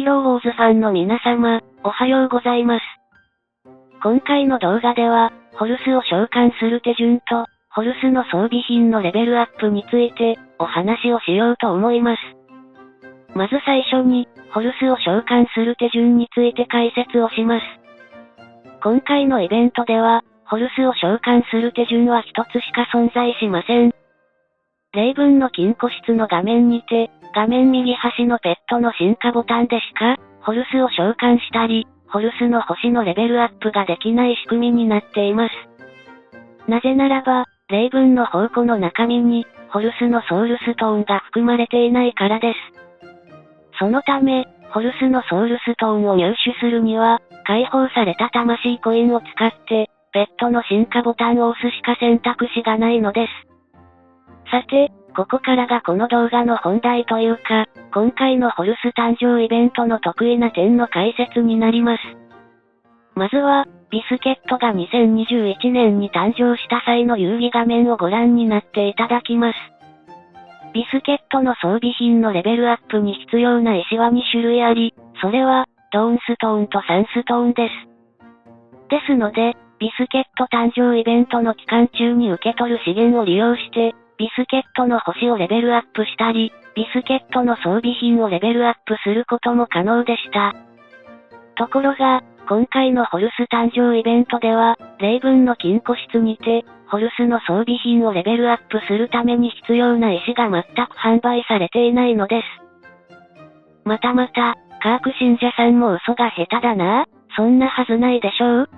ーローウォーズファンの皆様、おはようございます。今回の動画では、ホルスを召喚する手順と、ホルスの装備品のレベルアップについて、お話をしようと思います。まず最初に、ホルスを召喚する手順について解説をします。今回のイベントでは、ホルスを召喚する手順は一つしか存在しません。例文の金庫室の画面にて、画面右端のペットの進化ボタンでしか、ホルスを召喚したり、ホルスの星のレベルアップができない仕組みになっています。なぜならば、例文の宝庫の中身に、ホルスのソウルストーンが含まれていないからです。そのため、ホルスのソウルストーンを入手するには、解放された魂コインを使って、ペットの進化ボタンを押すしか選択肢がないのです。さて、ここからがこの動画の本題というか、今回のホルス誕生イベントの得意な点の解説になります。まずは、ビスケットが2021年に誕生した際の遊戯画面をご覧になっていただきます。ビスケットの装備品のレベルアップに必要な石は2種類あり、それは、ドーンストーンとサンストーンです。ですので、ビスケット誕生イベントの期間中に受け取る資源を利用して、ビスケットの星をレベルアップしたり、ビスケットの装備品をレベルアップすることも可能でした。ところが、今回のホルス誕生イベントでは、例文の金庫室にて、ホルスの装備品をレベルアップするために必要な石が全く販売されていないのです。また、カーク信者さんも嘘が下手だなぁ、そんなはずないでしょう。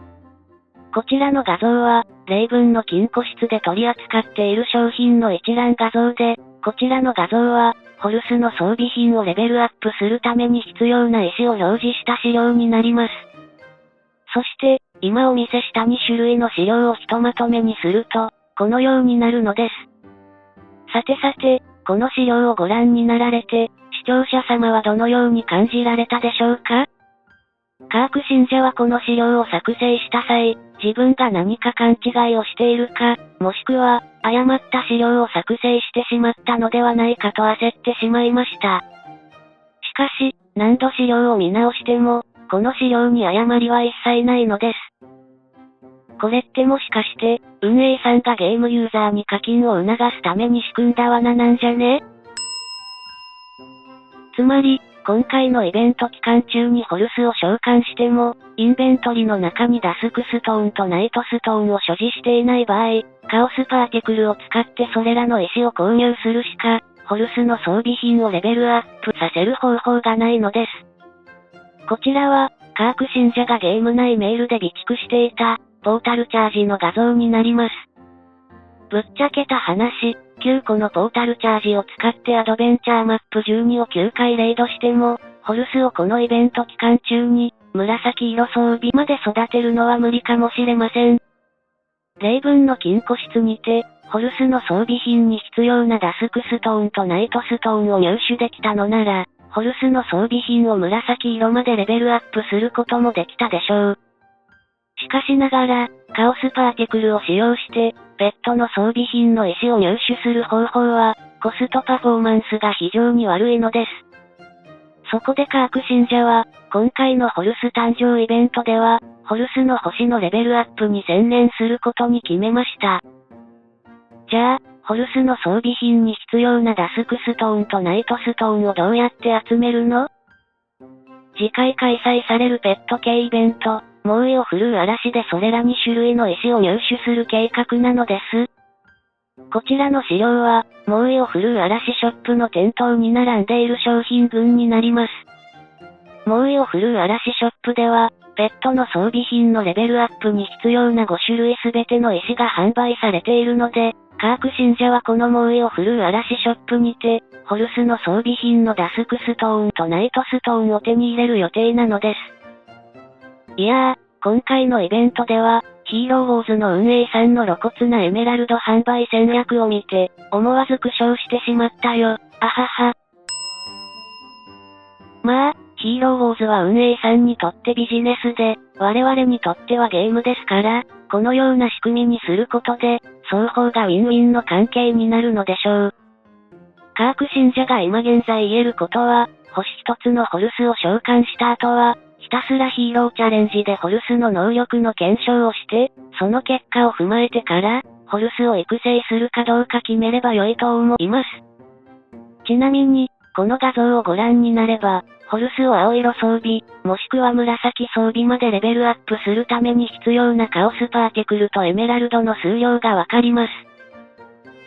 こちらの画像は、例文の金庫室で取り扱っている商品の一覧画像で、こちらの画像は、ホルスの装備品をレベルアップするために必要な石を表示した資料になります。そして、今お見せした2種類の資料をひとまとめにすると、このようになるのです。さて、この資料をご覧になられて、視聴者様はどのように感じられたでしょうか？カーク信者はこの資料を作成した際、自分が何か勘違いをしているか、もしくは、誤った資料を作成してしまったのではないかと焦ってしまいました。しかし、何度資料を見直しても、この資料に誤りは一切ないのです。これってもしかして、運営さんがゲームユーザーに課金を促すために仕組んだ罠なんじゃね？つまり、今回のイベント期間中にホルスを召喚しても、インベントリの中にダスクストーンとナイトストーンを所持していない場合、カオスパーティクルを使ってそれらの石を購入するしか、ホルスの装備品をレベルアップさせる方法がないのです。こちらは、カーク信者がゲーム内メールで備蓄していた、ポータルチャージの画像になります。ぶっちゃけた話、9個のポータルチャージを使ってアドベンチャーマップ12を9回レイドしても、ホルスをこのイベント期間中に、紫色装備まで育てるのは無理かもしれません。例文の金庫室にて、ホルスの装備品に必要なダスクストーンとナイトストーンを入手できたのなら、ホルスの装備品を紫色までレベルアップすることもできたでしょう。しかしながら、カオスパーティクルを使用して、ペットの装備品の石を入手する方法は、コストパフォーマンスが非常に悪いのです。そこでカーク信者は、今回のホルス誕生イベントでは、ホルスの星のレベルアップに専念することに決めました。じゃあ、ホルスの装備品に必要なダスクストーンとナイトストーンをどうやって集めるの？次回開催されるペット系イベント、猛威を振るう嵐でそれら2種類の石を入手する計画なのです。こちらの資料は、猛威を振るう嵐ショップの店頭に並んでいる商品群になります。猛威を振るう嵐ショップでは、ペットの装備品のレベルアップに必要な5種類すべての石が販売されているので、カーク信者はこの猛威を振るう嵐ショップにて、ホルスの装備品のダスクストーンとナイトストーンを手に入れる予定なのです。いやー、今回のイベントでは、ヒーローウォーズの運営さんの露骨なエメラルド販売戦略を見て、思わず苦笑してしまったよ、あはは。まあ、ヒーローウォーズは運営さんにとってビジネスで、我々にとってはゲームですから、このような仕組みにすることで、双方がウィンウィンの関係になるのでしょう。カーク信者が今現在言えることは、星1つのホルスを召喚した後は、ひたすらヒーローチャレンジでホルスの能力の検証をして、その結果を踏まえてから、ホルスを育成するかどうか決めれば良いと思います。ちなみに、この画像をご覧になれば、ホルスを青色装備、もしくは紫装備までレベルアップするために必要なカオスパーティクルとエメラルドの数量がわかります。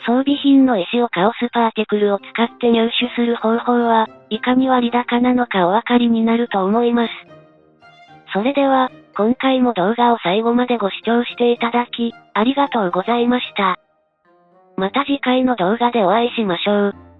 装備品の石をカオスパーティクルを使って入手する方法は、いかに割高なのかお分かりになると思います。それでは、今回も動画を最後までご視聴していただき、ありがとうございました。また次回の動画でお会いしましょう。